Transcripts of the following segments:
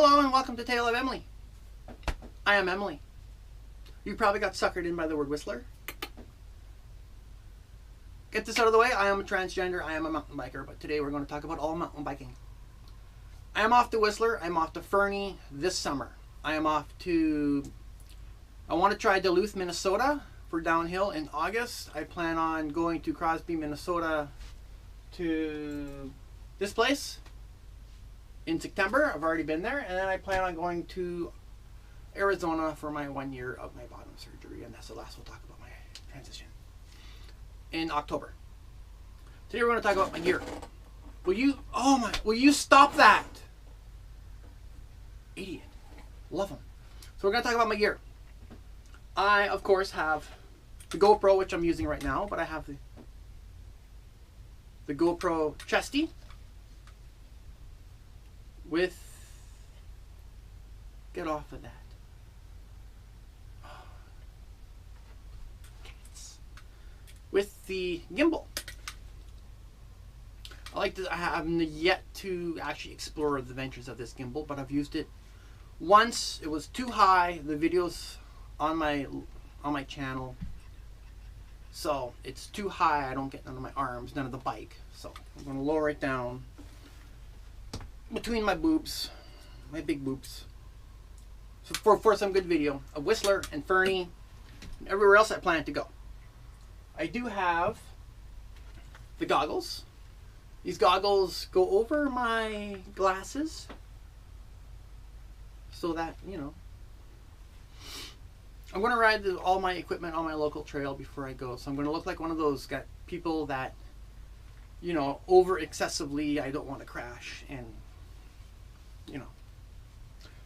Hello and welcome to Tale of Emily. I am Emily. You probably got suckered in by the word Whistler. Get this out of the way. I am a transgender. I am a mountain biker. But today we're going to talk about all mountain biking. I am off to Whistler. I'm off to Fernie this summer. I want to try Duluth, Minnesota for downhill in August. I plan on going to Crosby, Minnesota to this place in September. I've already been there. And then I plan on going to Arizona for my 1 year of my bottom surgery. And that's the last we'll talk about my transition. In October. Today we're going to talk about my gear. Will you stop that? Idiot. Love him. So we're going to talk about my gear. I, of course, have the GoPro, which I'm using right now, but I have the GoPro chesty with, get off of that. With the gimbal. I haven't yet to actually explore the ventures of this gimbal, but I've used it once. It was too high. The videos on my channel, so it's too high. I don't get none of my arms, none of the bike. So I'm going to lower it down between my boobs, my big boobs. So for some good video of Whistler and Fernie and everywhere else I plan to go. I do have the goggles. These goggles go over my glasses so that, you know, I'm going to ride all my equipment on my local trail before I go. So I'm going to look like one of those people that, you know, over excessively, I don't want to crash and, you know,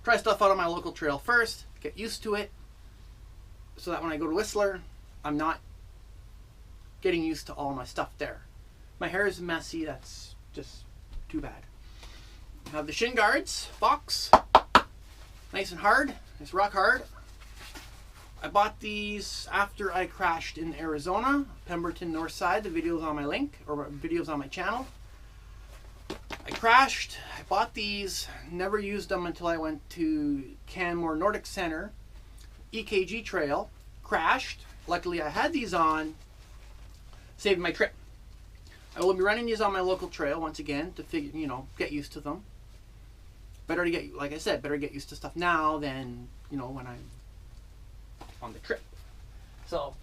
try stuff out on my local trail first, get used to it, so that when I go to Whistler, I'm not getting used to all my stuff there. My hair is messy, that's just too bad. I have the shin guards, Fox, nice and hard, it's rock hard. I bought these after I crashed in Arizona, Pemberton North Side. The video's on my link, or videos on my channel. I crashed, I bought these, never used them until I went to Canmore Nordic Center, EKG trail, crashed. Luckily I had these on, saved my trip. I will be running these on my local trail once again to figure, you know, get used to them. Better to get, like I said, better get used to stuff now than, you know, when I'm on the trip. So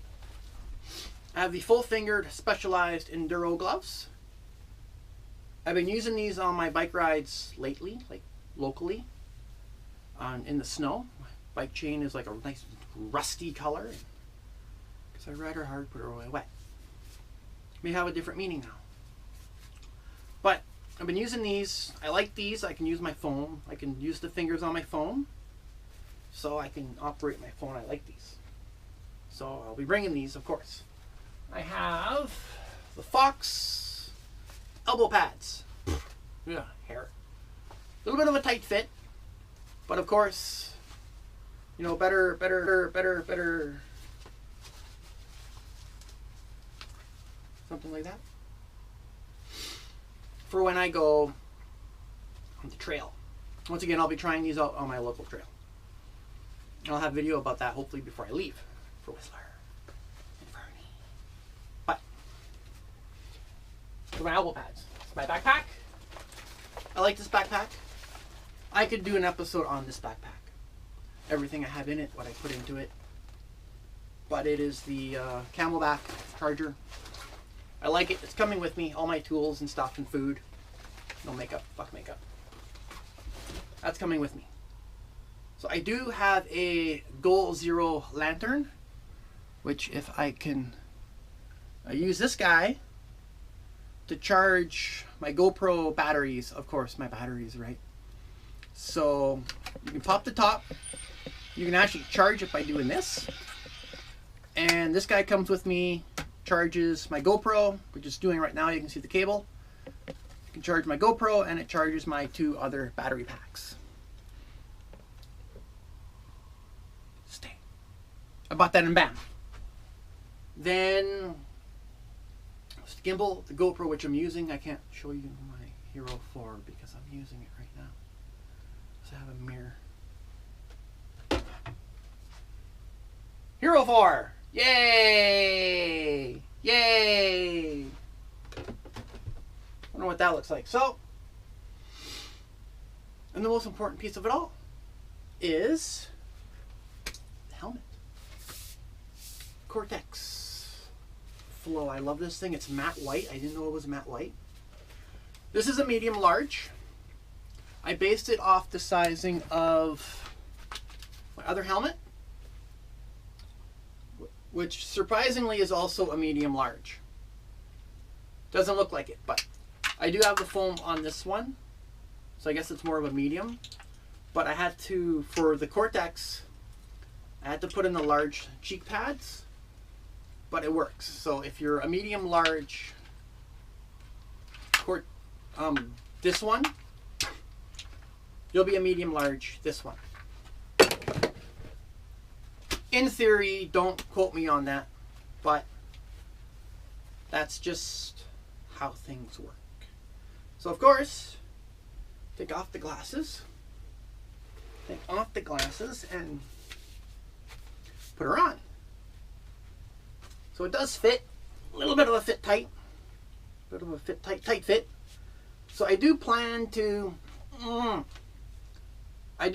I have the full-fingered specialized Enduro gloves. I've been using these on my bike rides lately, like locally, in the snow. My bike chain is like a nice rusty color because I ride her hard, put her away wet. May have a different meaning now. But I've been using these. I like these. I can use my phone. I can use the fingers on my phone. So I can operate my phone. I like these. So I'll be bringing these, of course. I have the Fox elbow pads. Yeah, hair. A little bit of a tight fit. But of course, you know, better. Something like that. For when I go on the trail. Once again, I'll be trying these out on my local trail. I'll have video about that hopefully before I leave for Whistler and Fernie. But for my elbow pads, it's my backpack. I like this backpack. I could do an episode on this backpack. Everything I have in it, what I put into it. But it is the Camelbak charger. I like it. It's coming with me. All my tools and stuff and food. No makeup. Fuck makeup. That's coming with me. So I do have a Goal Zero lantern, which if I can use this guy to charge my GoPro batteries. Of course, my batteries, right? So you can pop the top. You can actually charge it by doing this. And this guy comes with me, charges my GoPro, which is doing right now. You can see the cable. You can charge my GoPro and it charges my 2 other battery packs. Stay. I bought that in BAM. Then the gimbal, the GoPro, which I'm using. I can't show you my Hero 4 because I'm using it right now. Does it have a mirror? Hero 4! Yay! Yay! Wonder what that looks like. So, and the most important piece of it all is the helmet. Cortex Flow. I love this thing. It's matte white. I didn't know it was matte white. This is a medium large. I based it off the sizing of my other helmet, which surprisingly is also a medium large. Doesn't look like it, but I do have the foam on this one, so I guess it's more of a medium. But I had to, for the Cortex, I had to put in the large cheek pads, but it works. So if you're a medium large, this one, you'll be a medium large this one. In theory, don't quote me on that, but that's just how things work. So of course, take off the glasses. Take off the glasses and put her on. So it does fit, a little bit of a fit tight. A bit of a fit tight fit. So I do plan to, I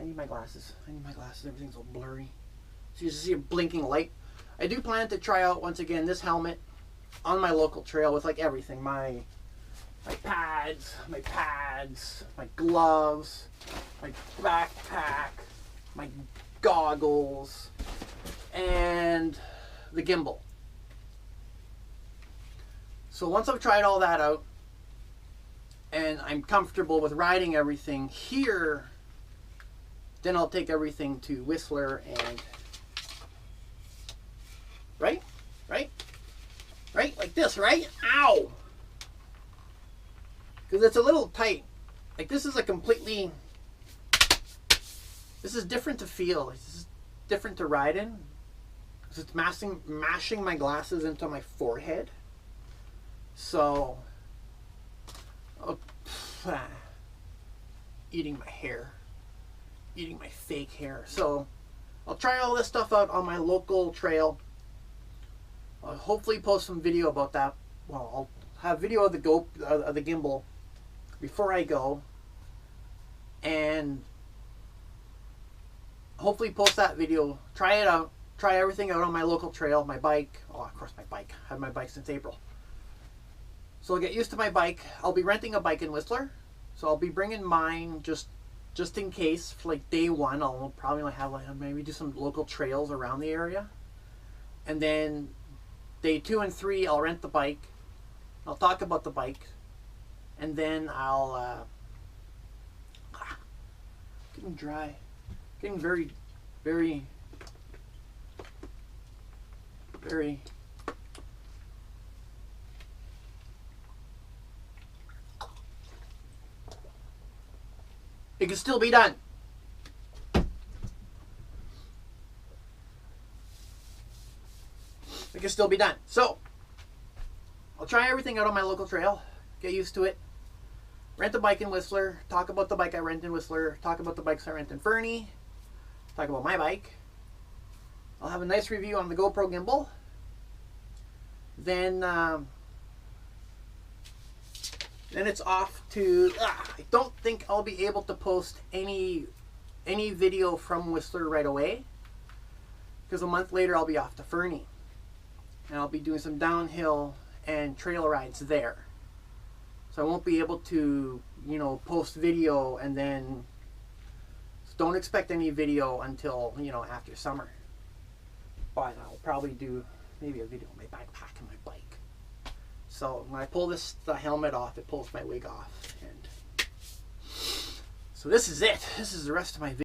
need my glasses. I need my glasses. Everything's all blurry. So you just see a blinking light. I do plan to try out once again this helmet on my local trail with like everything. My pads, my gloves, my backpack, my goggles, and the gimbal. So once I've tried all that out and I'm comfortable with riding everything here, then I'll take everything to Whistler and right, like this, right? Ow! Because it's a little tight. Like this is a completely, this is different to feel. This is different to ride in. It's mashing my glasses into my forehead. So, eating my hair. Eating my fake hair. So I'll try all this stuff out on my local trail. I'll hopefully post some video about that. Well, I'll have video of the the gimbal before I go, and hopefully post that video. Try it out. Try everything out on my local trail. My bike. Oh, of course, my bike. I've had my bike since April. So I'll get used to my bike. I'll be renting a bike in Whistler, so I'll be bringing mine just in case for like day one. I'll probably have like maybe do some local trails around the area, and then day 2 and 3 I'll rent the bike. I'll talk about the bike, and then I'll getting dry, getting very it can still be done. It can still be done. So, I'll try everything out on my local trail. Get used to it. Rent a bike in Whistler. Talk about the bike I rent in Whistler. Talk about the bikes I rent in Fernie. Talk about my bike. I'll have a nice review on the GoPro gimbal. Then it's off to, I don't think I'll be able to post any video from Whistler right away, because a month later I'll be off to Fernie, and I'll be doing some downhill and trail rides there. So I won't be able to, you know, post video, and then don't expect any video until, you know, after summer. But I'll probably do maybe a video of my backpack and my bike. So when I pull the helmet off, it pulls my wig off. And so this is it. This is the rest of my video.